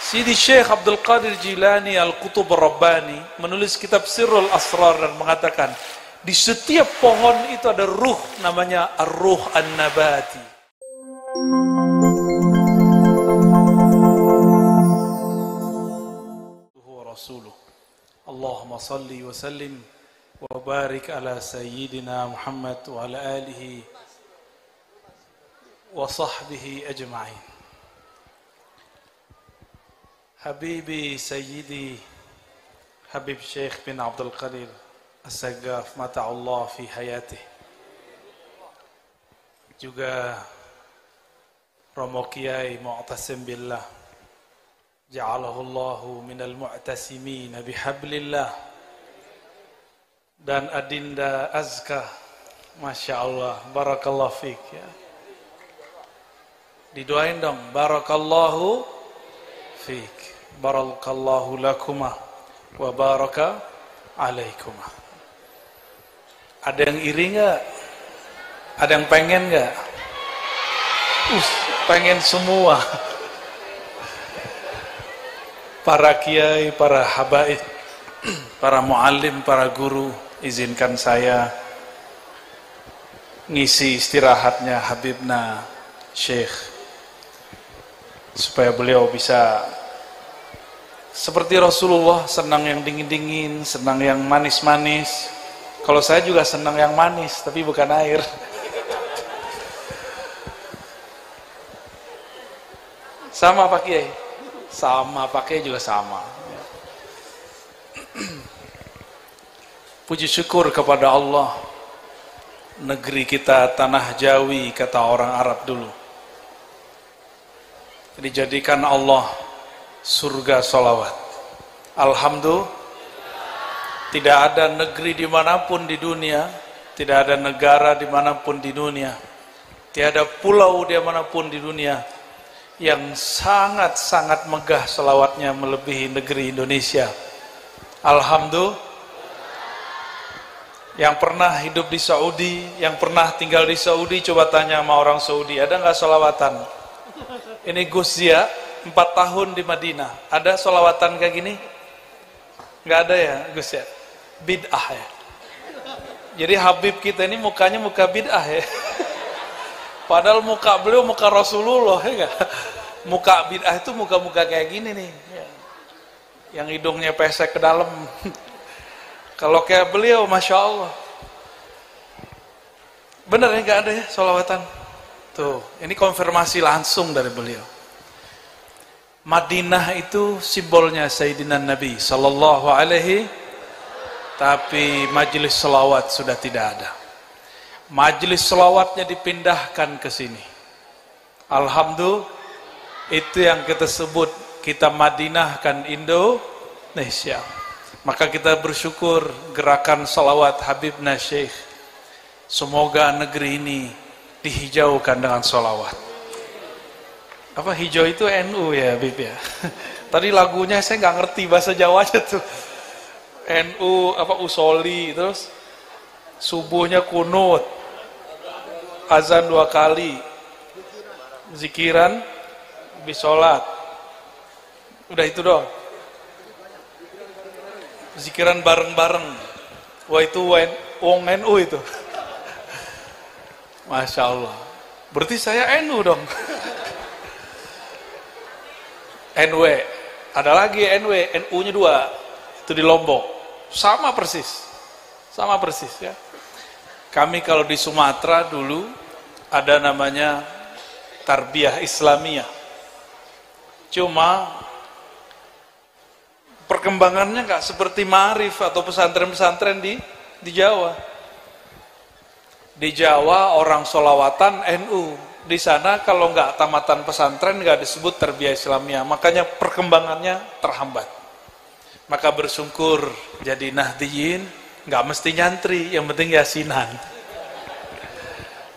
Sidi Syekh Abdul Qadir Jilani Al-Qutub Rabbani menulis kitab Sirrul Asrar dan mengatakan, di setiap pohon itu ada ruh, namanya Ar-Ruh An-Nabati. Rasuluh. Allahumma salli wa sallim wa barik ala sayyidina Muhammad wa ala alihi wa sahbihi ajma'in. Habibi Sayyidi Habib Syekh bin Abdul Qadir As-Saggaf mata'allah fi hayatih, juga Romo Kiai Mu'tasim Billah ja'alahullahu minal mu'tasimin bihablillah, dan Adinda Azka, Masya Allah, barakallahu fiik ya. Didoain dong, barakallahu fiik, barakallahu lakuma wa baraka alaikuma. Ada yang iri nggak? Ada yang pengen nggak? Pengen semua. Para kiai, para habaib, para muallim, para guru, izinkan saya ngisi istirahatnya Habibna Syekh, supaya beliau bisa seperti Rasulullah, senang yang dingin-dingin, senang yang manis-manis. Kalau saya juga senang yang manis, tapi bukan air. Sama Pak Kiai? Sama, Pak Kiai juga sama. Puji syukur kepada Allah, negeri kita tanah Jawi, kata orang Arab dulu, dijadikan Allah surga sholawat. Alhamdulillah, tidak ada negeri dimanapun di dunia, tidak ada negara dimanapun di dunia, tiada pulau dimanapun di dunia yang sangat-sangat megah sholawatnya melebihi negeri Indonesia. Alhamdulillah. Yang pernah hidup di Saudi, yang pernah tinggal di Saudi, coba tanya sama orang Saudi, ada nggak sholawatan? Ini Gus Zia 4 tahun di Madinah, ada sholawatan kayak gini? Nggak ada ya Gus ya? Bid'ah ya. Jadi Habib kita ini mukanya muka bid'ah ya. Padahal muka beliau muka Rasulullah ya gak? Muka bid'ah itu muka-muka kayak gini nih ya. Yang hidungnya pesek ke dalam. Kalau kayak beliau, Masya Allah. Bener ya gak ada ya sholawatan? Tuh, ini konfirmasi langsung dari beliau. Madinah itu simbolnya Sayyidina Nabi Sallallahu Alaihi, tapi majelis selawat sudah tidak ada. Majelis selawatnya dipindahkan ke sini. Alhamdulillah, itu yang kita sebut, kita Madinahkan Indonesia. Maka kita bersyukur gerakan selawat Habibna Syekh. Semoga negeri ini dihijaukan dengan selawat. Apa hijau itu NU ya Habib ya? Tadi lagunya saya nggak ngerti bahasa Jawanya tuh. NU apa usoli, terus subuhnya kunut, azan 2 kali, zikiran, habis sholat, udah itu dong. Zikiran bareng-bareng, wah itu wong NU itu. Masya Allah, berarti saya NU dong. NW, ada lagi NW, NU-nya 2, itu di Lombok. Sama persis ya. Kami kalau di Sumatera dulu ada namanya tarbiyah Islamiyah, cuma perkembangannya nggak seperti Ma'arif atau pesantren-pesantren di Jawa. Di Jawa orang sholawatan NU, di sana kalau nggak tamatan pesantren nggak disebut tarbiyah Islamiyah, makanya perkembangannya terhambat. Maka bersyukur jadi Nahdiyin, nggak mesti nyantri, yang penting yasinan.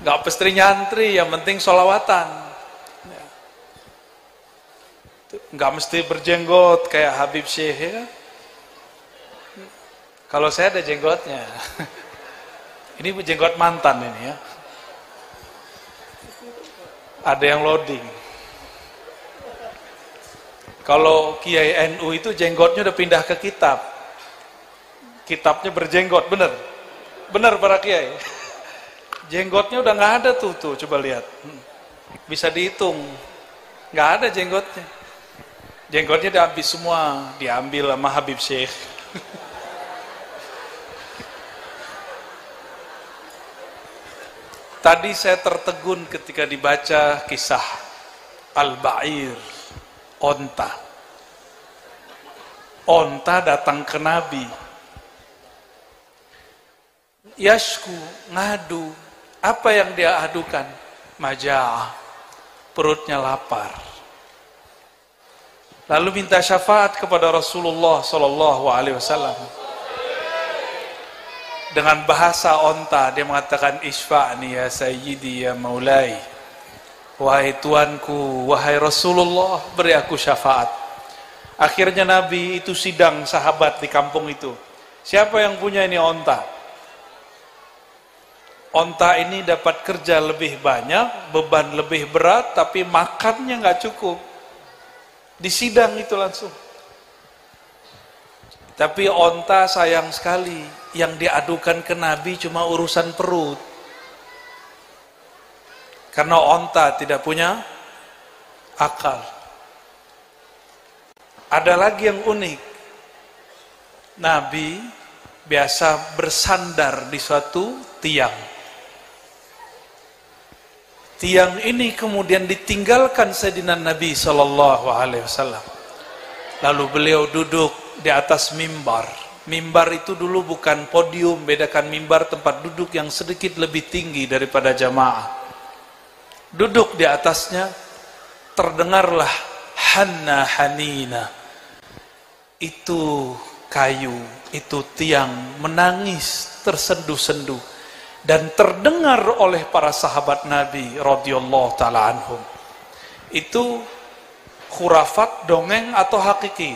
Nggak mesti nyantri, yang penting sholawatan. Nggak mesti berjenggot kayak Habib Syekh ya. Kalau saya ada jenggotnya. Ini jenggot mantan ini ya. Ada yang loading. Kalau Kiai NU itu jenggotnya udah pindah ke kitab. Kitabnya berjenggot, bener? Bener para Kiai. Jenggotnya udah nggak ada tuh, coba lihat. Bisa dihitung. Nggak ada jenggotnya. Jenggotnya diambil semua, diambil sama Habib Syekh. Tadi saya tertegun ketika dibaca kisah Al-Ba'ir, onta. Onta datang ke Nabi. Yashku, ngadu. Apa yang dia adukan? Maja'ah, perutnya lapar. Lalu minta syafaat kepada Rasulullah SAW. Dengan bahasa onta, dia mengatakan, Isfa'ni ya sayyidi ya maulai. Wahai tuanku, wahai Rasulullah, beri aku syafaat. Akhirnya Nabi itu sidang sahabat di kampung itu. Siapa yang punya ini onta? Onta ini dapat kerja lebih banyak, beban lebih berat, tapi makannya nggak cukup. Di sidang itu langsung. Tapi onta sayang sekali, yang diadukan ke Nabi cuma urusan perut. Karena onta tidak punya akal. Ada lagi yang unik. Nabi biasa bersandar di suatu tiang. Tiang ini kemudian ditinggalkan Sayyidina Nabi SAW. Lalu beliau duduk di atas mimbar. Mimbar itu dulu bukan podium, bedakan mimbar tempat duduk yang sedikit lebih tinggi daripada jamaah. Duduk di atasnya, terdengarlah Hanna Hanina. Itu kayu, itu tiang menangis tersendu-sendu. Dan terdengar oleh para sahabat Nabi radhiyallahu ta'ala anhum. Itu khurafat, dongeng atau hakiki?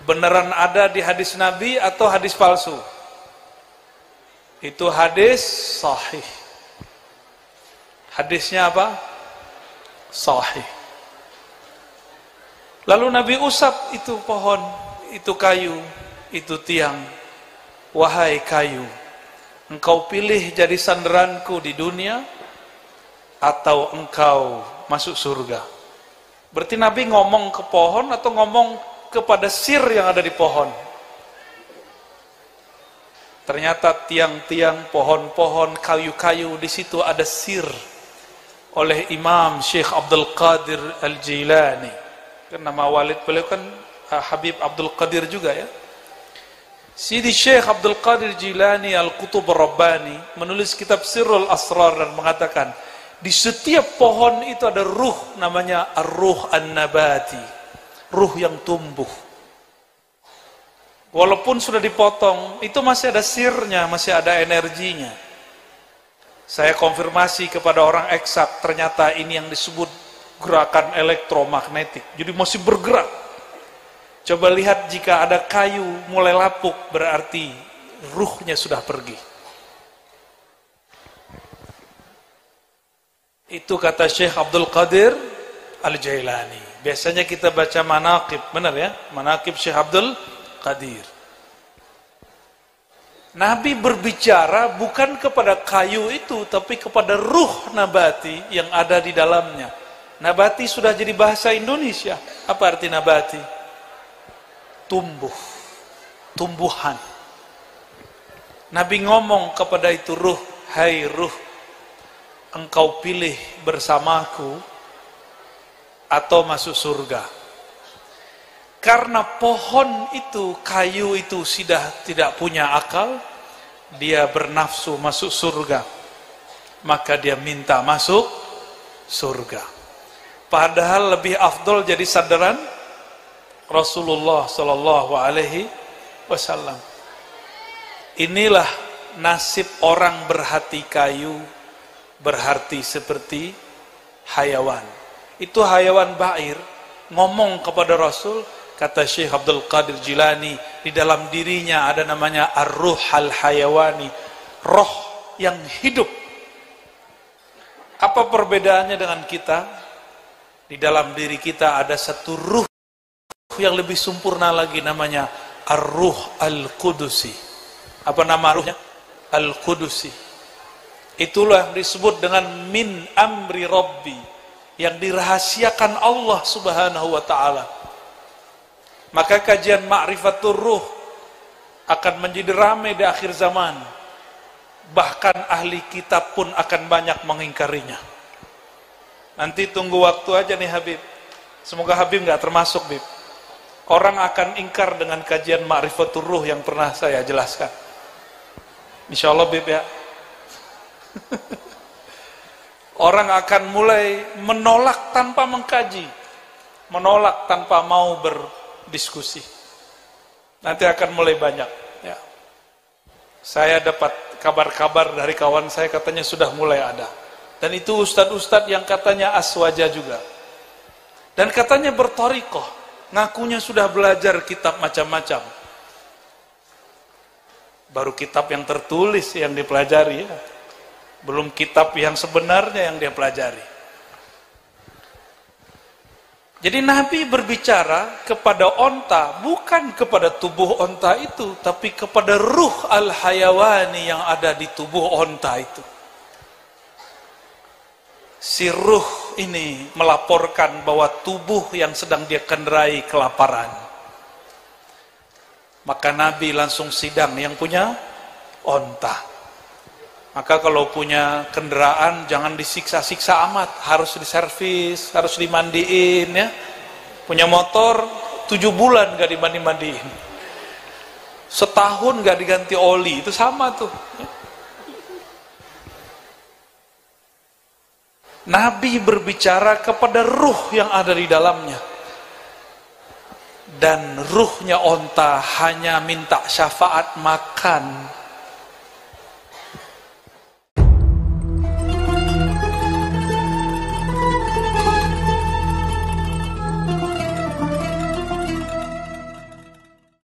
Beneran ada di hadis Nabi atau hadis palsu? Itu hadis sahih. Hadisnya apa? Sahih. Lalu Nabi usap itu pohon, itu kayu, itu tiang. Wahai kayu, engkau pilih jadi sandaranku di dunia atau engkau masuk surga? Berarti Nabi ngomong ke pohon atau ngomong kepada sir yang ada di pohon? Ternyata tiang-tiang, pohon-pohon, kayu-kayu, di situ ada sir oleh Imam Syekh Abdul Qadir Al-Jilani. Kan nama walid beliau kan Habib Abdul Qadir juga ya. Sidi Syekh Abdul Qadir Jilani Al-Qutub Rabbani menulis kitab Sirrul Asrar dan mengatakan, di setiap pohon itu ada ruh, namanya ar-ruh an-nabati, ruh yang tumbuh. Walaupun sudah dipotong, itu masih ada sirnya, masih ada energinya. Saya konfirmasi kepada orang eksak, ternyata ini yang disebut gerakan elektromagnetik, jadi masih bergerak. Coba lihat, jika ada kayu mulai lapuk, berarti ruhnya sudah pergi. Itu kata Syekh Abdul Qadir Al-Jailani. Biasanya kita baca manaqib, benar ya? Manaqib Syekh Abdul Qadir. Nabi berbicara bukan kepada kayu itu, tapi kepada ruh nabati yang ada di dalamnya. Nabati sudah jadi bahasa Indonesia. Apa arti nabati? Tumbuh, tumbuhan. Nabi ngomong kepada itu ruh, hai ruh, engkau pilih bersamaku atau masuk surga. Karena pohon itu, kayu itu sudah tidak punya akal, dia bernafsu masuk surga, maka dia minta masuk surga. Padahal lebih afdol jadi sandaran Rasulullah Sallallahu Alaihi Wasallam. Inilah nasib orang berhati kayu, berhati seperti hayawan. Itu hayawan ba'ir ngomong kepada Rasul, kata Syekh Abdul Qadir Jilani, di dalam dirinya ada namanya ar-ruh al-hayawani, roh yang hidup. Apa perbedaannya dengan kita? Di dalam diri kita ada satu ruh yang lebih sempurna lagi, namanya Ar-Ruh Al-Qudusi. Apa nama ruhnya? Al-Qudusi. Itulah yang disebut dengan min amri Rabbi, yang dirahasiakan Allah Subhanahu wa ta'ala. Maka kajian Ma'rifatul Ruh akan menjadi ramai di akhir zaman. Bahkan ahli kitab pun akan banyak mengingkarinya. Nanti tunggu waktu aja nih Habib. Semoga Habib nggak termasuk, Bib. Orang akan ingkar dengan kajian Ma'rifatul Ruh yang pernah saya jelaskan. Insya Allah, Bib, ya. Orang akan mulai menolak tanpa mengkaji, menolak tanpa mau berdiskusi. Nanti akan mulai banyak, ya. Saya dapat kabar-kabar dari kawan saya, katanya sudah mulai ada. Dan itu ustadz-ustadz yang katanya aswaja juga. Dan katanya berthariqah, ngakunya sudah belajar kitab macam-macam. Baru kitab yang tertulis yang dipelajari, ya. Belum kitab yang sebenarnya yang dia pelajari. Jadi Nabi berbicara kepada onta, bukan kepada tubuh onta itu, tapi kepada ruh al-hayawani yang ada di tubuh onta itu. Si ruh ini melaporkan bahwa tubuh yang sedang dia kendarai kelaparan. Maka Nabi langsung sidang yang punya onta. Maka kalau punya kendaraan jangan disiksa-siksa amat, harus diservis, harus dimandiin, ya. Punya motor 7 bulan gak dimandi-mandiin, setahun gak diganti oli, itu sama tuh. Nabi berbicara kepada ruh yang ada di dalamnya. Dan ruhnya onta hanya minta syafaat makan.